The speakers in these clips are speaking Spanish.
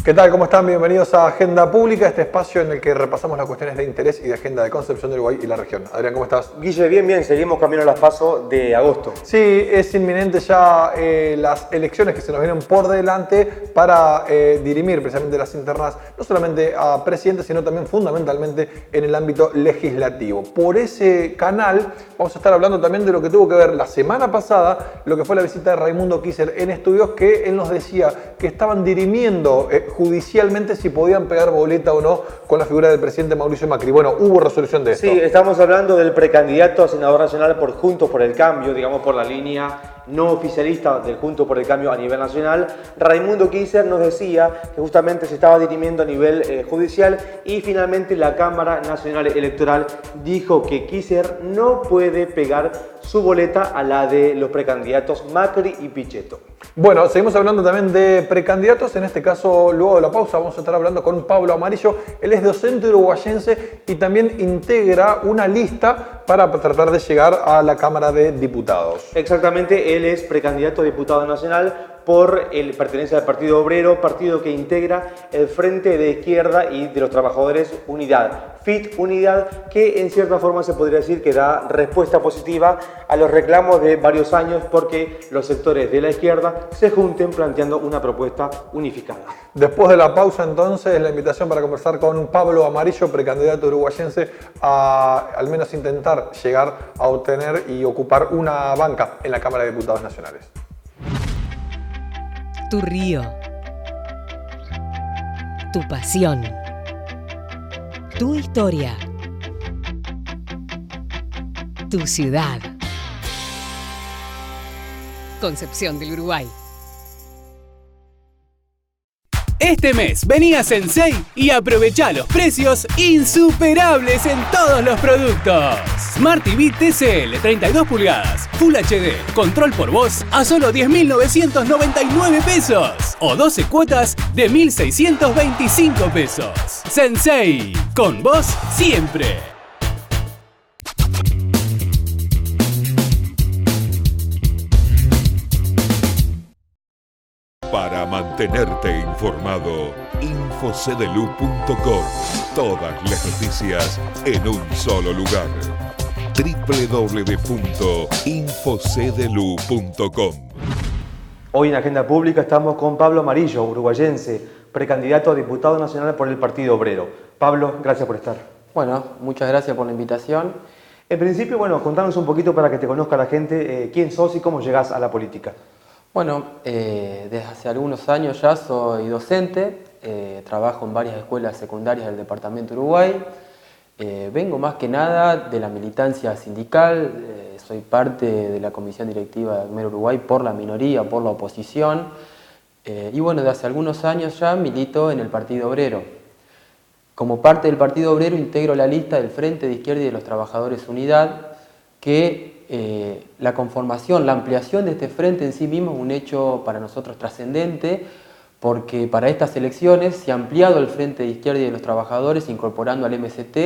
¿Qué tal? ¿Cómo están? Bienvenidos a Agenda Pública, este espacio en el que repasamos las cuestiones de interés y de agenda de Concepción del Uruguay y la región. Adrián, ¿cómo estás? Guille, bien, seguimos camino a las PASO de agosto. Sí, es inminente ya las elecciones que se nos vienen por delante para dirimir precisamente las internas, no solamente a presidente, sino también fundamentalmente en el ámbito legislativo. Por ese canal vamos a estar hablando también de lo que tuvo que ver la semana pasada, lo que fue la visita de Raimundo Kiser en Estudios, que él nos decía que estaban dirimiendo judicialmente si podían pegar boleta o no con la figura del presidente Mauricio Macri. Bueno, hubo resolución de esto. Sí, estamos hablando del precandidato a senador nacional por Juntos por el Cambio, digamos por la línea no oficialista del Juntos por el Cambio a nivel nacional. Raimundo Kiser nos decía que justamente se estaba dirimiendo a nivel judicial y finalmente la Cámara Nacional Electoral dijo que Kiser no puede pegar su boleta a la de los precandidatos Macri y Pichetto. Bueno, seguimos hablando también de precandidatos. En este caso, luego de la pausa, vamos a estar hablando con Pablo Amarillo. Él es docente uruguayense y también integra una lista para tratar de llegar a la Cámara de Diputados. Exactamente, él es precandidato a diputado nacional por el pertenencia al Partido Obrero, partido que integra el Frente de Izquierda y de los Trabajadores Unidad, FIT Unidad, que en cierta forma se podría decir que da respuesta positiva a los reclamos de varios años porque los sectores de la izquierda se junten planteando una propuesta unificada. Después de la pausa, entonces, la invitación para conversar con Pablo Amarillo, precandidato uruguayense, a al menos intentar llegar a obtener y ocupar una banca en la Cámara de Diputados Nacionales. Tu río, tu pasión, tu historia, tu ciudad. Concepción del Uruguay. Este mes vení a Sensei y aprovechá los precios insuperables en todos los productos. Smart TV TCL 32 pulgadas, Full HD, control por voz a solo 10.999 pesos o 12 cuotas de 1.625 pesos. Sensei, con vos siempre. Para mantenerte informado, infocdlu.com. Todas las noticias en un solo lugar. www.infocdlu.com. Hoy en Agenda Pública estamos con Pablo Amarillo, uruguayense, precandidato a diputado nacional por el Partido Obrero. Pablo, gracias por estar. Bueno, muchas gracias por la invitación. En principio, contanos un poquito para que te conozca la gente, quién sos y cómo llegás a la política. Bueno, desde hace algunos años ya soy docente, trabajo en varias escuelas secundarias del departamento de Uruguay. Vengo más que nada de la militancia sindical, soy parte de la comisión directiva de ACMER Uruguay por la minoría, por la oposición. Y bueno, desde hace algunos años ya milito en el Partido Obrero. Como parte del Partido Obrero integro la lista del Frente de Izquierda y de los Trabajadores Unidad, que la conformación, la ampliación de este frente en sí mismo es un hecho para nosotros trascendente, porque para estas elecciones se ha ampliado el Frente de Izquierda y de los Trabajadores incorporando al MST,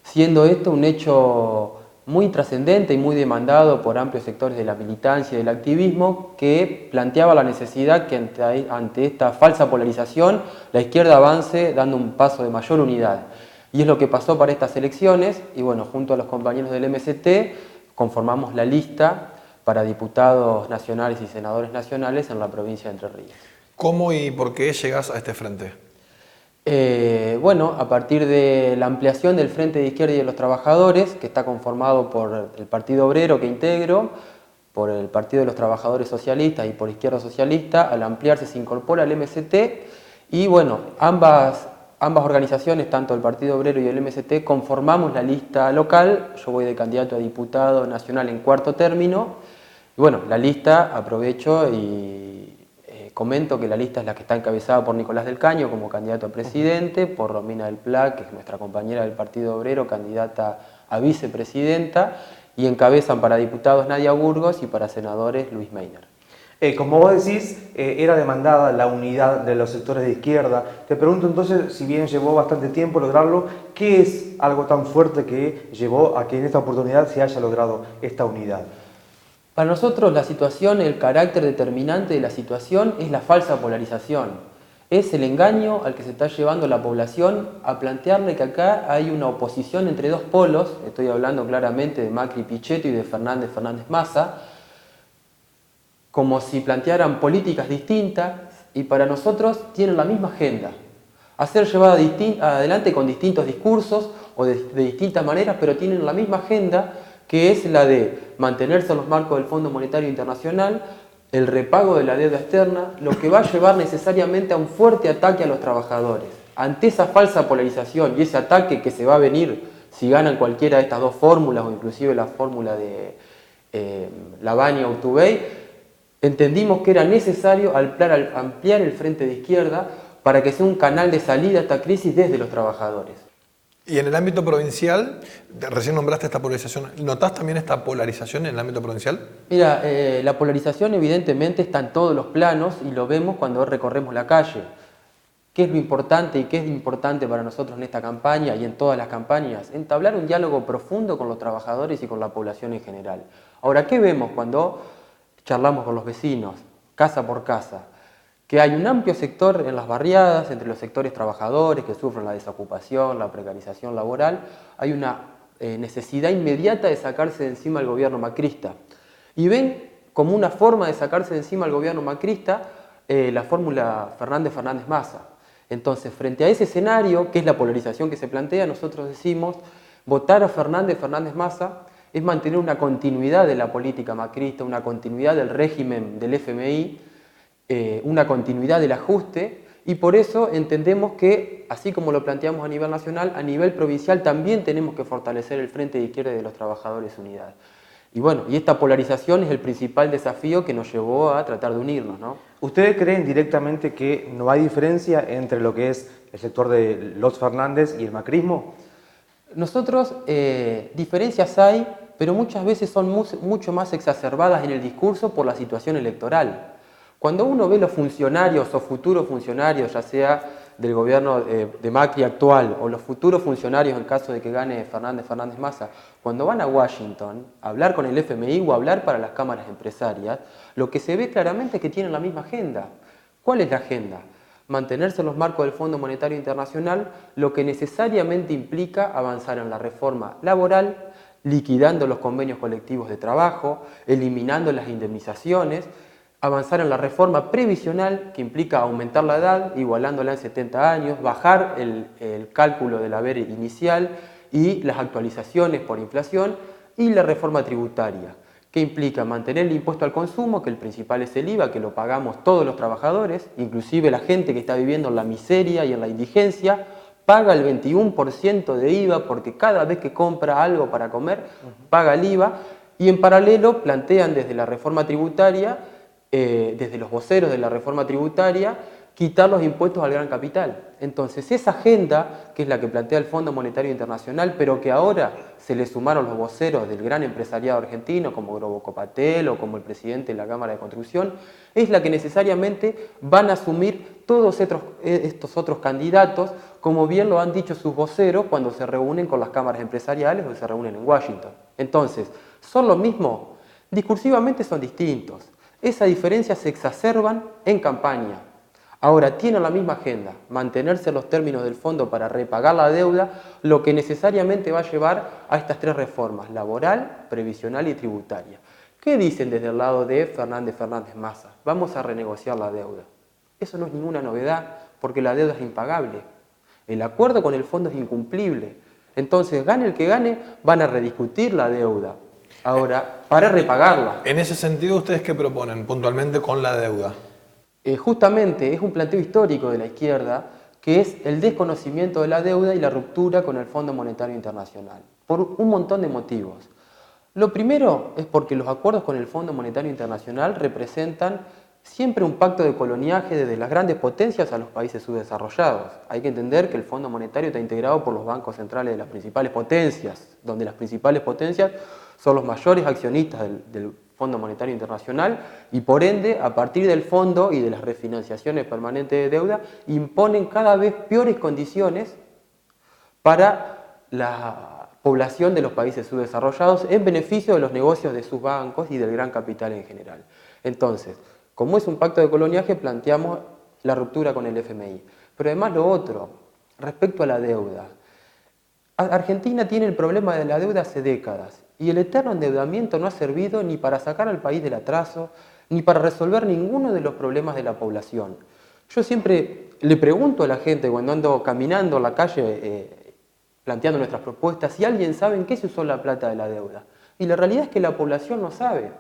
siendo esto un hecho muy trascendente y muy demandado por amplios sectores de la militancia y del activismo, que planteaba la necesidad que ante esta falsa polarización la izquierda avance dando un paso de mayor unidad. Y es lo que pasó para estas elecciones, y bueno, junto a los compañeros del MST conformamos la lista para diputados nacionales y senadores nacionales en la provincia de Entre Ríos. ¿Cómo y por qué llegás a este frente? Bueno, a partir de la ampliación del Frente de Izquierda y de los Trabajadores, que está conformado por el Partido Obrero que integro, por el Partido de los Trabajadores Socialistas y por Izquierda Socialista, al ampliarse se incorpora el MST y bueno, ambas organizaciones, tanto el Partido Obrero y el MST, conformamos la lista local. Yo voy de candidato a diputado nacional en cuarto término. Y bueno, la lista, aprovecho y comento que la lista es la que está encabezada por Nicolás del Caño como candidato a presidente, por Romina del Pla, que es nuestra compañera del Partido Obrero, candidata a vicepresidenta, y encabezan para diputados Nadia Burgos y para senadores Luis Meiner. Como vos decís, era demandada la unidad de los sectores de izquierda. Te pregunto entonces, si bien llevó bastante tiempo lograrlo, ¿qué es algo tan fuerte que llevó a que en esta oportunidad se haya logrado esta unidad? Para nosotros la situación, el carácter determinante de la situación es la falsa polarización. Es el engaño al que se está llevando la población a plantearle que acá hay una oposición entre dos polos, estoy hablando claramente de Macri Pichetto y de Fernández Massa, como si plantearan políticas distintas y para nosotros tienen la misma agenda. A ser llevada adelante con distintos discursos o de distintas maneras, pero tienen la misma agenda, que es la de mantenerse en los marcos del Fondo Monetario Internacional, el repago de la deuda externa, lo que va a llevar necesariamente a un fuerte ataque a los trabajadores. Ante esa falsa polarización y ese ataque que se va a venir si ganan cualquiera de estas dos fórmulas o inclusive la fórmula de Lavagna o Urtubey, entendimos que era necesario ampliar el frente de izquierda para que sea un canal de salida a esta crisis desde los trabajadores. Y en el ámbito provincial, recién nombraste esta polarización, ¿notás también esta polarización en el ámbito provincial? Mira, la polarización evidentemente está en todos los planos y lo vemos cuando recorremos la calle. ¿Qué es lo importante y qué es importante para nosotros en esta campaña y en todas las campañas? Entablar un diálogo profundo con los trabajadores y con la población en general. Ahora, ¿qué vemos cuando charlamos con los vecinos, casa por casa? Que hay un amplio sector en las barriadas, entre los sectores trabajadores que sufren la desocupación, la precarización laboral, hay una necesidad inmediata de sacarse de encima al gobierno macrista. Y ven como una forma de sacarse de encima al gobierno macrista la fórmula Fernández Massa. Entonces, frente a ese escenario, que es la polarización que se plantea, nosotros decimos, votar a Fernández Massa es mantener una continuidad de la política macrista, una continuidad del régimen del FMI, una continuidad del ajuste, y por eso entendemos que, así como lo planteamos a nivel nacional, a nivel provincial también tenemos que fortalecer el Frente de Izquierda y de los Trabajadores Unidad. Y bueno, y esta polarización es el principal desafío que nos llevó a tratar de unirnos, ¿no? ¿Ustedes creen directamente que no hay diferencia entre lo que es el sector de los Fernández y el macrismo? Nosotros, diferencias hay, pero muchas veces son mucho más exacerbadas en el discurso por la situación electoral. Cuando uno ve los funcionarios o futuros funcionarios, ya sea del gobierno de Macri actual o los futuros funcionarios en caso de que gane Fernández Massa, cuando van a Washington a hablar con el FMI o a hablar para las cámaras empresarias, lo que se ve claramente es que tienen la misma agenda. ¿Cuál es la agenda? Mantenerse en los marcos del Fondo Monetario Internacional, lo que necesariamente implica avanzar en la reforma laboral, liquidando los convenios colectivos de trabajo, eliminando las indemnizaciones, avanzar en la reforma previsional, que implica aumentar la edad, igualándola en 70 años, bajar el cálculo del haber inicial y las actualizaciones por inflación, y la reforma tributaria, que implica mantener el impuesto al consumo, que el principal es el IVA, que lo pagamos todos los trabajadores, inclusive la gente que está viviendo en la miseria y en la indigencia, paga el 21% de IVA porque cada vez que compra algo para comer, paga el IVA, y en paralelo plantean desde la reforma tributaria, desde los voceros de la reforma tributaria, quitar los impuestos al gran capital. Entonces, esa agenda, que es la que plantea el Fondo Monetario Internacional, pero que ahora se le sumaron los voceros del gran empresariado argentino, como Grobo Copatel o como el presidente de la Cámara de Construcción, es la que necesariamente van a asumir todos estos otros candidatos, como bien lo han dicho sus voceros cuando se reúnen con las cámaras empresariales o se reúnen en Washington. Entonces, ¿son lo mismo? Discursivamente son distintos. Esas diferencias se exacerban en campaña. Ahora, tienen la misma agenda, mantenerse en los términos del fondo para repagar la deuda, lo que necesariamente va a llevar a estas tres reformas, laboral, previsional y tributaria. ¿Qué dicen desde el lado de Fernández Massa? Vamos a renegociar la deuda. Eso no es ninguna novedad, porque la deuda es impagable. El acuerdo con el fondo es incumplible. Entonces, gane el que gane, van a rediscutir la deuda. Ahora, para repagarla. En ese sentido, ¿ustedes qué proponen puntualmente con la deuda? Justamente es un planteo histórico de la izquierda, que es el desconocimiento de la deuda y la ruptura con el Fondo Monetario Internacional, por un montón de motivos. Lo primero es porque los acuerdos con el Fondo Monetario Internacional representan siempre un pacto de coloniaje desde las grandes potencias a los países subdesarrollados. Hay que entender que el Fondo Monetario está integrado por los bancos centrales de las principales potencias, donde las principales potencias son los mayores accionistas del Fondo Monetario Internacional y por ende, a partir del fondo y de las refinanciaciones permanentes de deuda, imponen cada vez peores condiciones para la población de los países subdesarrollados en beneficio de los negocios de sus bancos y del gran capital en general. Entonces, como es un pacto de coloniaje, planteamos la ruptura con el FMI. Pero además lo otro, respecto a la deuda. Argentina tiene el problema de la deuda hace décadas y el eterno endeudamiento no ha servido ni para sacar al país del atraso, ni para resolver ninguno de los problemas de la población. Yo siempre le pregunto a la gente cuando ando caminando en la calle planteando nuestras propuestas si alguien sabe en qué se usó la plata de la deuda. Y la realidad es que la población no sabe.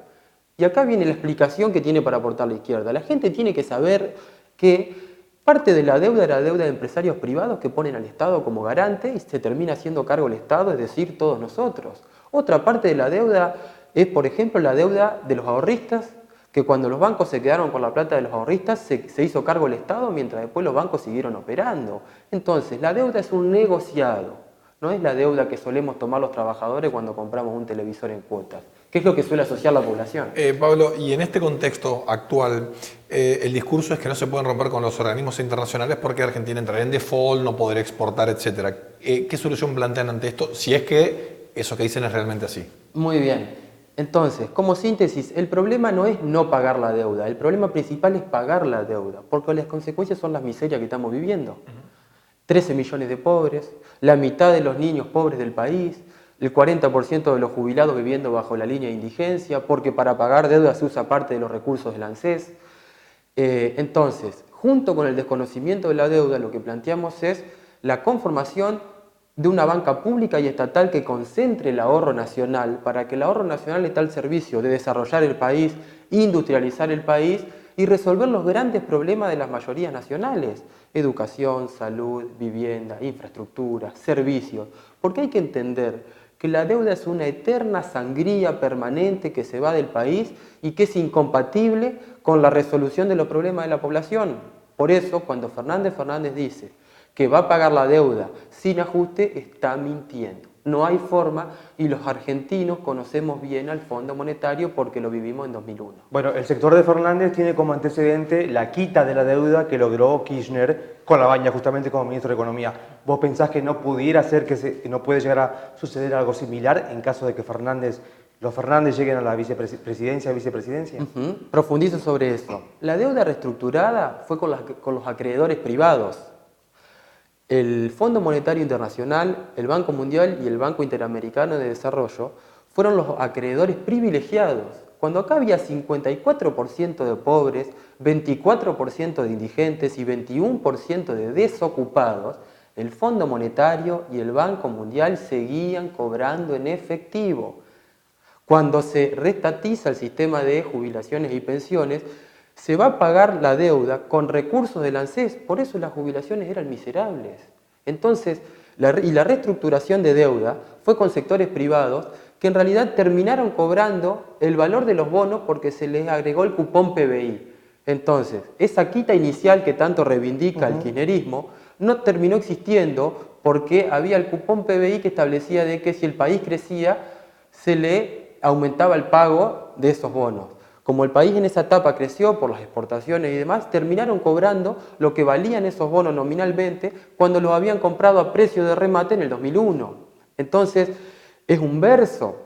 Y acá viene la explicación que tiene para aportar la izquierda. La gente tiene que saber que parte de la deuda era deuda de empresarios privados que ponen al Estado como garante y se termina haciendo cargo el Estado, es decir, todos nosotros. Otra parte de la deuda es, por ejemplo, la deuda de los ahorristas, que cuando los bancos se quedaron con la plata de los ahorristas se hizo cargo el Estado mientras después los bancos siguieron operando. Entonces, la deuda es un negociado, no es la deuda que solemos tomar los trabajadores cuando compramos un televisor en cuotas, que es lo que suele asociar la población. Pablo, y en este contexto actual, el discurso es que no se pueden romper con los organismos internacionales porque Argentina entraría en default, no podrá exportar, etc. ¿Qué solución plantean ante esto, si es que eso que dicen es realmente así? Muy bien. Entonces, como síntesis, el problema no es no pagar la deuda, el problema principal es pagar la deuda, porque las consecuencias son las miserias que estamos viviendo. 13 millones de pobres, la mitad de los niños pobres del país, el 40% de los jubilados viviendo bajo la línea de indigencia, porque para pagar deuda se usa parte de los recursos del ANSES. Entonces, junto con el desconocimiento de la deuda, lo que planteamos es la conformación de una banca pública y estatal que concentre el ahorro nacional para que el ahorro nacional esté al servicio de desarrollar el país, industrializar el país y resolver los grandes problemas de las mayorías nacionales: educación, salud, vivienda, infraestructura, servicios. Porque hay que entender que la deuda es una eterna sangría permanente que se va del país y que es incompatible con la resolución de los problemas de la población. Por eso, cuando Fernández dice que va a pagar la deuda sin ajuste, está mintiendo. No hay forma, y los argentinos conocemos bien al Fondo Monetario porque lo vivimos en 2001. Bueno, el sector de Fernández tiene como antecedente la quita de la deuda que logró Kirchner con la Baña, justamente como ministro de Economía. ¿Vos pensás que no pudiera ser, que no puede llegar a suceder algo similar en caso de que los Fernández lleguen a la vicepresidencia? Profundizo sobre eso. La deuda reestructurada fue con los acreedores privados. El Fondo Monetario Internacional, el Banco Mundial y el Banco Interamericano de Desarrollo fueron los acreedores privilegiados. Cuando acá había 54% de pobres, 24% de indigentes y 21% de desocupados, el Fondo Monetario y el Banco Mundial seguían cobrando en efectivo. Cuando se reestatiza el sistema de jubilaciones y pensiones, se va a pagar la deuda con recursos del ANSES, por eso las jubilaciones eran miserables. Entonces, la reestructuración de deuda fue con sectores privados que en realidad terminaron cobrando el valor de los bonos porque se les agregó el cupón PBI. Entonces, esa quita inicial que tanto reivindica el kirchnerismo no terminó existiendo porque había el cupón PBI que establecía de que si el país crecía, se le aumentaba el pago de esos bonos. Como el país en esa etapa creció por las exportaciones y demás, terminaron cobrando lo que valían esos bonos nominalmente cuando los habían comprado a precio de remate en el 2001. Entonces, es un verso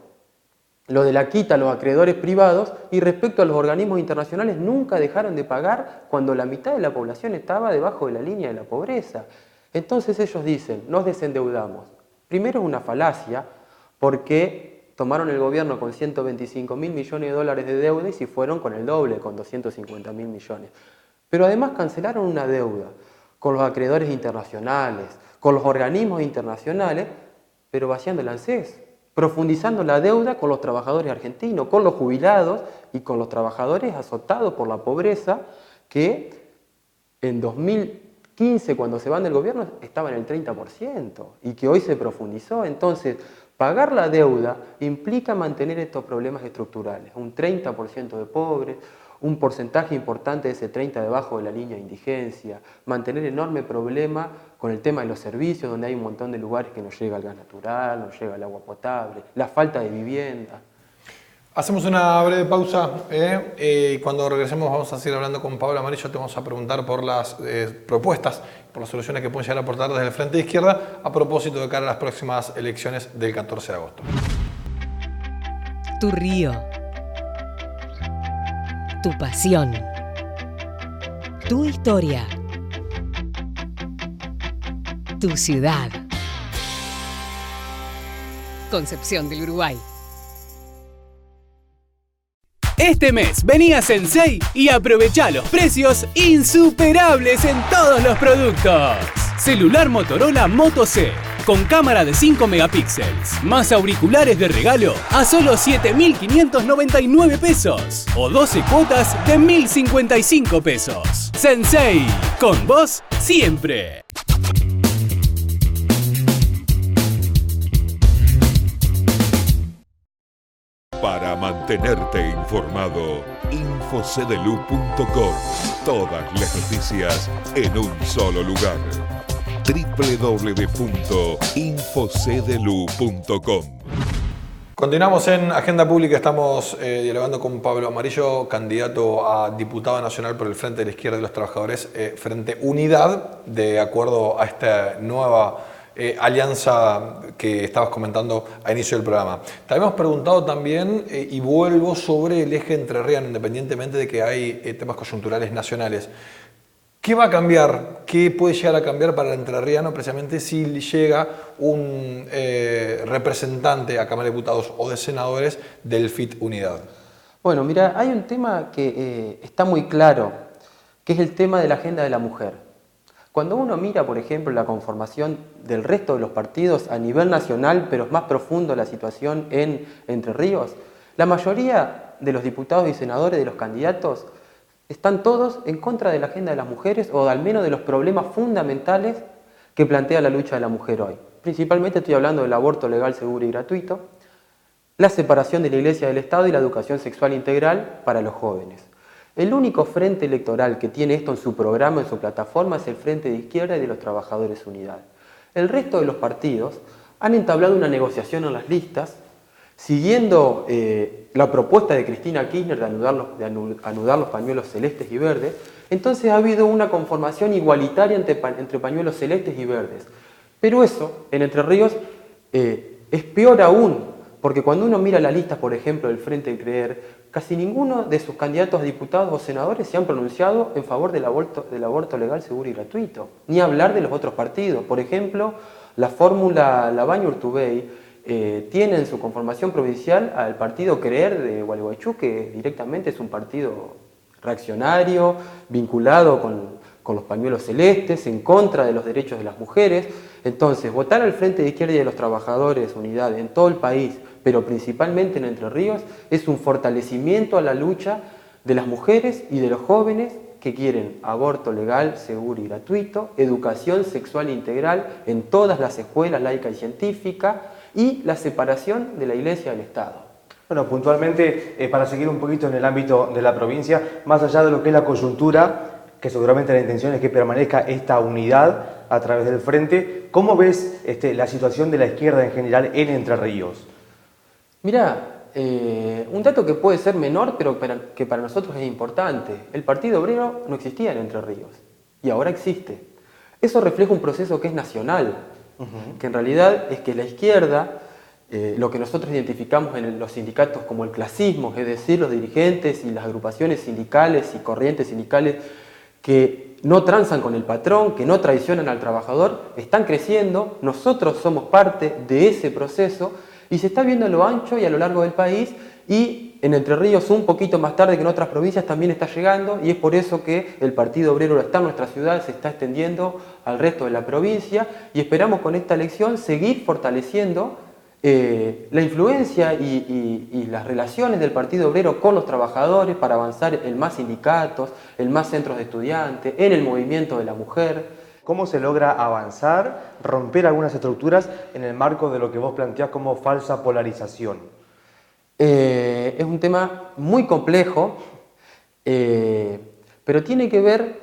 lo de la quita a los acreedores privados, y respecto a los organismos internacionales nunca dejaron de pagar cuando la mitad de la población estaba debajo de la línea de la pobreza. Entonces ellos dicen, nos desendeudamos. Primero es una falacia porque tomaron el gobierno con 125.000 millones de dólares de deuda y se fueron con el doble, con 250.000 millones. Pero además cancelaron una deuda con los acreedores internacionales, con los organismos internacionales, pero vaciando el ANSES, profundizando la deuda con los trabajadores argentinos, con los jubilados y con los trabajadores azotados por la pobreza, que en 2015, cuando se van del gobierno, estaban en el 30% y que hoy se profundizó. Entonces, pagar la deuda implica mantener estos problemas estructurales, un 30% de pobres, un porcentaje importante de ese 30% debajo de la línea de indigencia, mantener enorme problema con el tema de los servicios, donde hay un montón de lugares que no llega el gas natural, no llega el agua potable, la falta de vivienda. Hacemos una breve pausa. Cuando regresemos vamos a seguir hablando con Pablo Amarillo. Te vamos a preguntar por las propuestas, por las soluciones que pueden llegar a aportar desde el Frente de Izquierda a propósito de cara a las próximas elecciones del 14 de agosto. Tu río. Tu pasión. Tu historia. Tu ciudad. Concepción del Uruguay. Este mes vení a Sensei y aprovechá los precios insuperables en todos los productos. Celular Motorola Moto C con cámara de 5 megapíxeles más auriculares de regalo a solo 7.599 pesos o 12 cuotas de 1.055 pesos. Sensei, con vos siempre. Para mantenerte informado, infocdlu.com. Todas las noticias en un solo lugar. www.infocdlu.com. Continuamos en Agenda Pública, estamos dialogando con Pablo Amarillo, candidato a diputado nacional por el Frente de la Izquierda de los Trabajadores, Frente Unidad, de acuerdo a esta nueva alianza que estabas comentando a inicio del programa. Te habíamos preguntado también, y vuelvo, sobre el eje entrerriano, independientemente de que hay temas coyunturales nacionales. ¿Qué va a cambiar? ¿Qué puede llegar a cambiar para el entrerriano precisamente si llega un representante a Cámara de Diputados o de Senadores del FIT Unidad? Bueno, mira, hay un tema que está muy claro, que es el tema de la agenda de la mujer. Cuando uno mira, por ejemplo, la conformación del resto de los partidos a nivel nacional, pero es más profundo la situación en Entre Ríos, la mayoría de los diputados y senadores, de los candidatos, están todos en contra de la agenda de las mujeres o al menos de los problemas fundamentales que plantea la lucha de la mujer hoy. Principalmente estoy hablando del aborto legal, seguro y gratuito, la separación de la Iglesia del Estado y la educación sexual integral para los jóvenes. El único frente electoral que tiene esto en su programa, en su plataforma, es el Frente de Izquierda y de los Trabajadores Unidad. El resto de los partidos han entablado una negociación en las listas, siguiendo la propuesta de Cristina Kirchner de anudar los pañuelos celestes y verdes. Entonces ha habido una conformación igualitaria entre pañuelos celestes y verdes. Pero eso, en Entre Ríos, es peor aún, porque cuando uno mira la lista, por ejemplo, del Frente de Creer, casi ninguno de sus candidatos a diputados o senadores se han pronunciado en favor del aborto legal, seguro y gratuito. Ni hablar de los otros partidos. Por ejemplo, la fórmula Labaña-Urtubey tiene en su conformación provincial al partido Creer de Gualeguaychú, que directamente es un partido reaccionario, vinculado con los pañuelos celestes, en contra de los derechos de las mujeres. Entonces, votar al Frente de Izquierda y de los Trabajadores Unidad en todo el país, pero principalmente en Entre Ríos, es un fortalecimiento a la lucha de las mujeres y de los jóvenes que quieren aborto legal, seguro y gratuito, educación sexual integral en todas las escuelas laica y científica y la separación de la Iglesia del Estado. Bueno, puntualmente, para seguir un poquito en el ámbito de la provincia, más allá de lo que es la coyuntura, que seguramente la intención es que permanezca esta unidad a través del Frente, ¿cómo ves la situación de la izquierda en general en Entre Ríos? Mirá, un dato que puede ser menor, pero que para nosotros es importante. El Partido Obrero no existía en Entre Ríos y ahora existe. Eso refleja un proceso que es nacional, que en realidad es que la izquierda, lo que nosotros identificamos en los sindicatos como el clasismo, es decir, los dirigentes y las agrupaciones sindicales y corrientes sindicales que no transan con el patrón, que no traicionan al trabajador, están creciendo. Nosotros somos parte de ese proceso y se está viendo a lo ancho y a lo largo del país, y en Entre Ríos un poquito más tarde que en otras provincias también está llegando, y es por eso que el Partido Obrero está en nuestra ciudad, se está extendiendo al resto de la provincia, y esperamos con esta elección seguir fortaleciendo la influencia y las relaciones del Partido Obrero con los trabajadores para avanzar en más sindicatos, en más centros de estudiantes, en el movimiento de la mujer. ¿Cómo se logra avanzar, romper algunas estructuras en el marco de lo que vos planteás como falsa polarización? Es un tema muy complejo, pero tiene que ver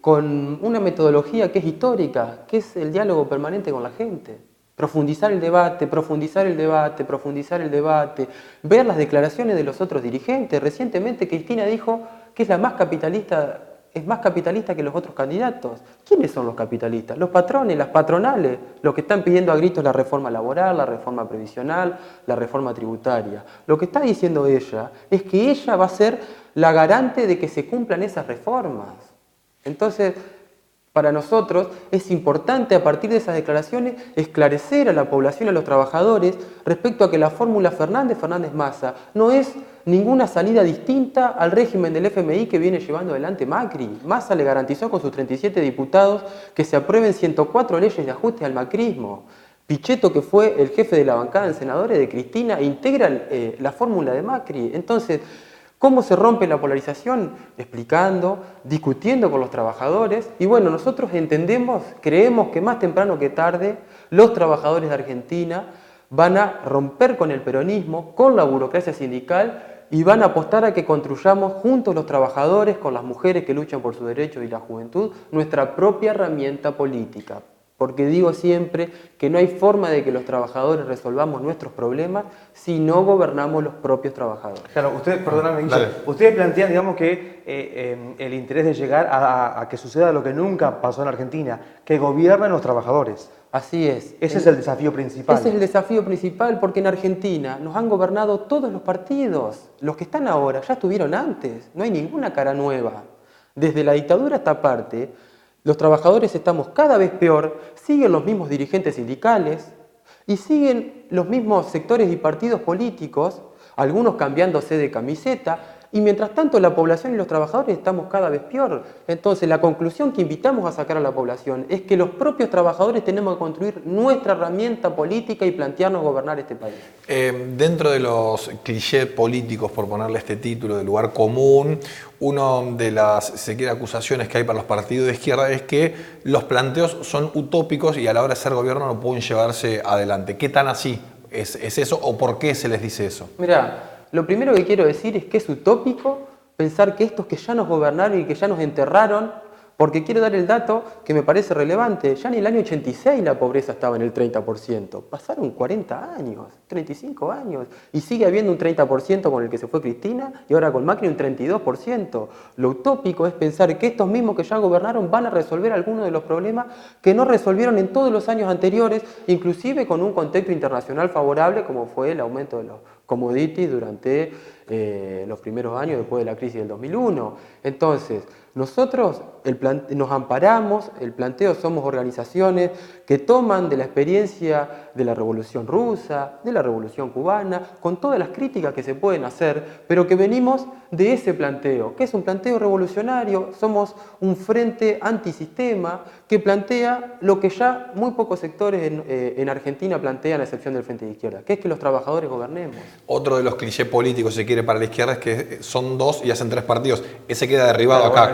con una metodología que es histórica, que es el diálogo permanente con la gente. Profundizar el debate, profundizar el debate, profundizar el debate, ver las declaraciones de los otros dirigentes. Recientemente Cristina dijo que es más capitalista que los otros candidatos. ¿Quiénes son los capitalistas? Los patrones, las patronales, los que están pidiendo a gritos la reforma laboral, la reforma previsional, la reforma tributaria. Lo que está diciendo ella es que ella va a ser la garante de que se cumplan esas reformas. Entonces, para nosotros es importante a partir de esas declaraciones esclarecer a la población, a los trabajadores, respecto a que la fórmula Fernández-Massa no es ninguna salida distinta al régimen del FMI que viene llevando adelante Macri. Massa le garantizó con sus 37 diputados que se aprueben 104 leyes de ajuste al macrismo. Pichetto, que fue el jefe de la bancada en senadores de Cristina, integra la fórmula de Macri. Entonces, ¿cómo se rompe la polarización? Explicando, discutiendo con los trabajadores. Y bueno, nosotros entendemos, creemos que más temprano que tarde los trabajadores de Argentina van a romper con el peronismo, con la burocracia sindical y van a apostar a que construyamos juntos los trabajadores, con las mujeres que luchan por sus derechos y la juventud, nuestra propia herramienta política. Porque digo siempre que no hay forma de que los trabajadores resolvamos nuestros problemas si no gobernamos los propios trabajadores. Claro, ustedes plantean, digamos, que el interés de llegar a que suceda lo que nunca pasó en Argentina, que gobiernen los trabajadores. Así es. Ese es el desafío principal. Ese es el desafío principal porque en Argentina nos han gobernado todos los partidos. Los que están ahora ya estuvieron antes. No hay ninguna cara nueva. Desde la dictadura hasta parte, los trabajadores estamos cada vez peor, siguen los mismos dirigentes sindicales y siguen los mismos sectores y partidos políticos, algunos cambiándose de camiseta, y mientras tanto la población y los trabajadores estamos cada vez peor. Entonces la conclusión que invitamos a sacar a la población es que los propios trabajadores tenemos que construir nuestra herramienta política y plantearnos gobernar este país. Dentro de los clichés políticos, por ponerle este título de lugar común, una de las, si se quiere, acusaciones que hay para los partidos de izquierda es que los planteos son utópicos y a la hora de ser gobierno no pueden llevarse adelante. ¿Qué tan así es eso o por qué se les dice eso? Mirá, lo primero que quiero decir es que es utópico pensar que estos que ya nos gobernaron y que ya nos enterraron, porque quiero dar el dato que me parece relevante, ya en el año 86 la pobreza estaba en el 30%, pasaron 40 años, 35 años, y sigue habiendo un 30% con el que se fue Cristina y ahora con Macri un 32%. Lo utópico es pensar que estos mismos que ya gobernaron van a resolver algunos de los problemas que no resolvieron en todos los años anteriores, inclusive con un contexto internacional favorable como fue el aumento de los commodities durante los primeros años después de la crisis del 2001. Entonces, nosotros nos amparamos, el planteo somos organizaciones que toman de la experiencia de la Revolución Rusa, de la Revolución Cubana, con todas las críticas que se pueden hacer, pero que venimos de ese planteo, que es un planteo revolucionario, somos un frente antisistema que plantea lo que ya muy pocos sectores en Argentina plantean a excepción del Frente de Izquierda, que es que los trabajadores gobernemos. Otro de los clichés políticos, si se quiere, para la izquierda es que son dos y hacen tres partidos. Ese queda derribado acá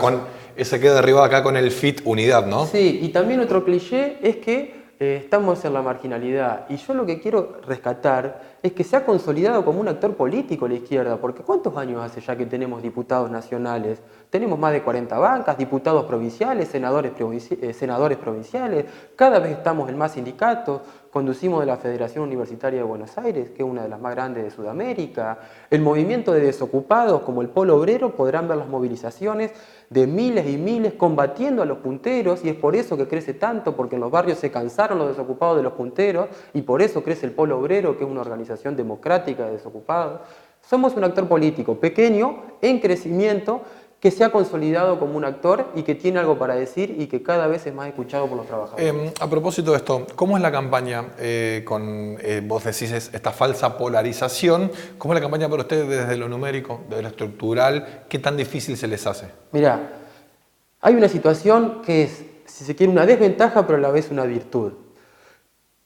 con el FIT Unidad, ¿no? Sí, y también otro cliché es que estamos en la marginalidad. Y yo lo que quiero rescatar es que se ha consolidado como un actor político la izquierda, porque ¿cuántos años hace ya que tenemos diputados nacionales? Tenemos más de 40 bancas, diputados provinciales, senadores provinciales, cada vez estamos en más sindicatos, conducimos de la Federación Universitaria de Buenos Aires, que es una de las más grandes de Sudamérica. El movimiento de desocupados, como el Polo Obrero, podrán ver las movilizaciones de miles y miles combatiendo a los punteros, y es por eso que crece tanto, porque en los barrios se cansaron los desocupados de los punteros, y por eso crece el Polo Obrero, que es una organización democrática de desocupados. Somos un actor político pequeño, en crecimiento, que se ha consolidado como un actor y que tiene algo para decir y que cada vez es más escuchado por los trabajadores. A propósito de esto, ¿cómo es la campaña vos decís esta falsa polarización? ¿Cómo es la campaña para ustedes desde lo numérico, desde lo estructural? ¿Qué tan difícil se les hace? Mirá, hay una situación que es, si se quiere, una desventaja, pero a la vez una virtud.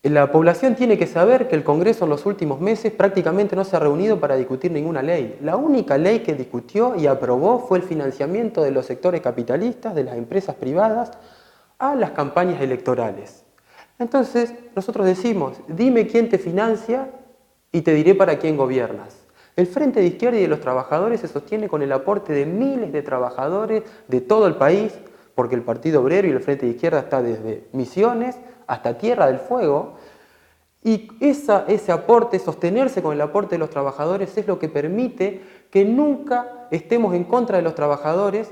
La población tiene que saber que el Congreso en los últimos meses prácticamente no se ha reunido para discutir ninguna ley. La única ley que discutió y aprobó fue el financiamiento de los sectores capitalistas, de las empresas privadas, a las campañas electorales. Entonces, nosotros decimos, dime quién te financia y te diré para quién gobiernas. El Frente de Izquierda y de los Trabajadores se sostiene con el aporte de miles de trabajadores de todo el país, porque el Partido Obrero y el Frente de Izquierda está desde Misiones hasta Tierra del Fuego, y ese aporte, sostenerse con el aporte de los trabajadores, es lo que permite que nunca estemos en contra de los trabajadores,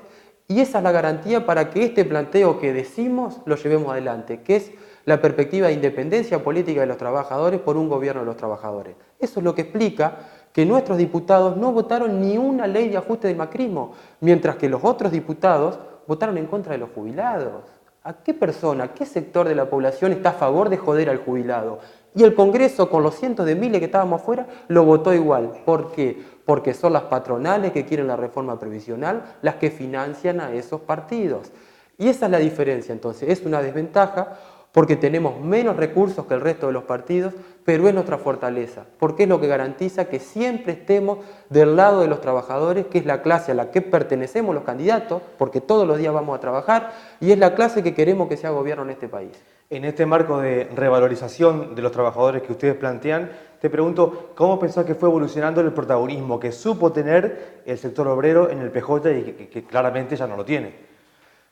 y esa es la garantía para que este planteo que decimos lo llevemos adelante, que es la perspectiva de independencia política de los trabajadores por un gobierno de los trabajadores. Eso es lo que explica que nuestros diputados no votaron ni una ley de ajuste del macrismo, mientras que los otros diputados votaron en contra de los jubilados. ¿A qué persona, qué sector de la población está a favor de joder al jubilado? Y el Congreso, con los cientos de miles que estábamos afuera, lo votó igual. ¿Por qué? Porque son las patronales que quieren la reforma previsional las que financian a esos partidos. Y esa es la diferencia, entonces. Es una desventaja porque tenemos menos recursos que el resto de los partidos, pero es nuestra fortaleza, porque es lo que garantiza que siempre estemos del lado de los trabajadores, que es la clase a la que pertenecemos los candidatos, porque todos los días vamos a trabajar, y es la clase que queremos que sea gobierno en este país. En este marco de revalorización de los trabajadores que ustedes plantean, te pregunto, ¿cómo pensás que fue evolucionando el protagonismo que supo tener el sector obrero en el PJ y que claramente ya no lo tiene?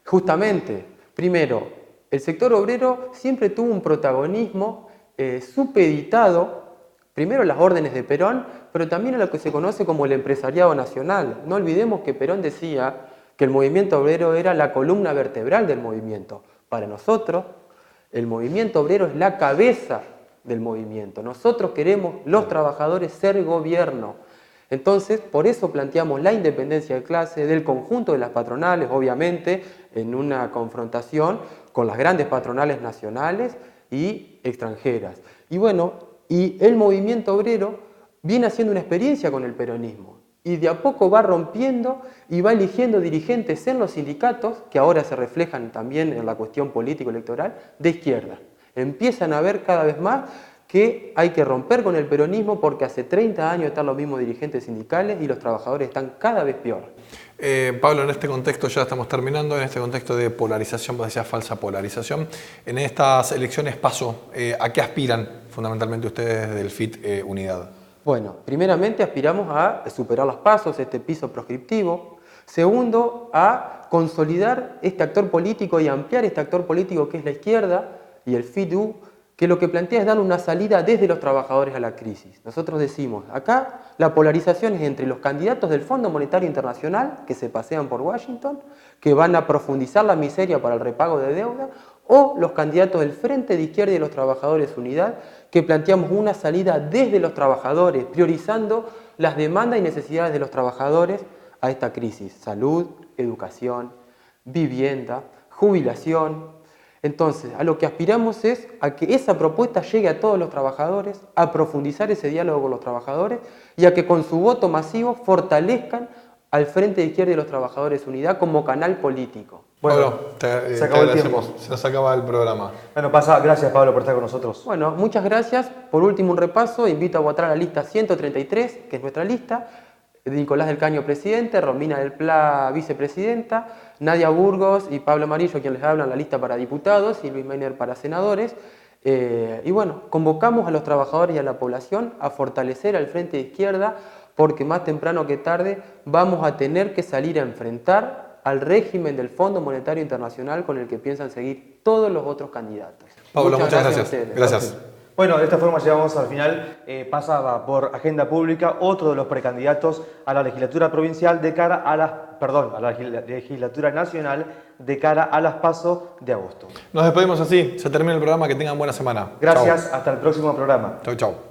Justamente, primero, el sector obrero siempre tuvo un protagonismo supeditado, primero a las órdenes de Perón, pero también a lo que se conoce como el empresariado nacional. No olvidemos que Perón decía que el movimiento obrero era la columna vertebral del movimiento. Para nosotros, el movimiento obrero es la cabeza del movimiento. Nosotros queremos, los trabajadores, ser gobierno. Entonces, por eso planteamos la independencia de clase del conjunto de las patronales, obviamente, en una confrontación con las grandes patronales nacionales y extranjeras. Y bueno, y el movimiento obrero viene haciendo una experiencia con el peronismo y de a poco va rompiendo y va eligiendo dirigentes en los sindicatos, que ahora se reflejan también en la cuestión político-electoral, de izquierda. Empiezan a ver cada vez más que hay que romper con el peronismo porque hace 30 años están los mismos dirigentes sindicales y los trabajadores están cada vez peor. Pablo, en este contexto, ya estamos terminando, en este contexto de polarización, vos decías falsa polarización, en estas elecciones PASO, ¿a qué aspiran fundamentalmente ustedes del FIT Unidad? Bueno, primeramente aspiramos a superar los pasos, este piso proscriptivo. Segundo, a consolidar este actor político y ampliar este actor político que es la izquierda y el FIT-U, que lo que plantea es dar una salida desde los trabajadores a la crisis. Nosotros decimos, acá la polarización es entre los candidatos del Fondo Monetario Internacional, que se pasean por Washington, que van a profundizar la miseria para el repago de deuda, o los candidatos del Frente de Izquierda y de los Trabajadores Unidad, que planteamos una salida desde los trabajadores, priorizando las demandas y necesidades de los trabajadores a esta crisis. Salud, educación, vivienda, jubilación. Entonces, a lo que aspiramos es a que esa propuesta llegue a todos los trabajadores, a profundizar ese diálogo con los trabajadores y a que con su voto masivo fortalezcan al Frente de Izquierda y los Trabajadores Unidad como canal político. Bueno, se acabó el tiempo. Se nos acaba el programa. Bueno, gracias Pablo por estar con nosotros. Bueno, muchas gracias. Por último, un repaso. Invito a votar a la lista 133, que es nuestra lista. Nicolás del Caño, presidente, Romina del Pla, vicepresidenta, Nadia Burgos y Pablo Amarillo, quien les hablan, la lista para diputados, y Luis Meiner para senadores. Y bueno, convocamos a los trabajadores y a la población a fortalecer al Frente de Izquierda, porque más temprano que tarde vamos a tener que salir a enfrentar al régimen del Fondo Monetario Internacional con el que piensan seguir todos los otros candidatos. Pablo, muchas gracias. Gracias. Bueno, de esta forma llegamos al final. Pasaba por agenda pública otro de los precandidatos a la legislatura provincial de cara a la legislatura nacional de cara a las PASO de agosto. Nos despedimos así. Se termina el programa. Que tengan buena semana. Gracias. Chau. Hasta el próximo programa. Chau, chau.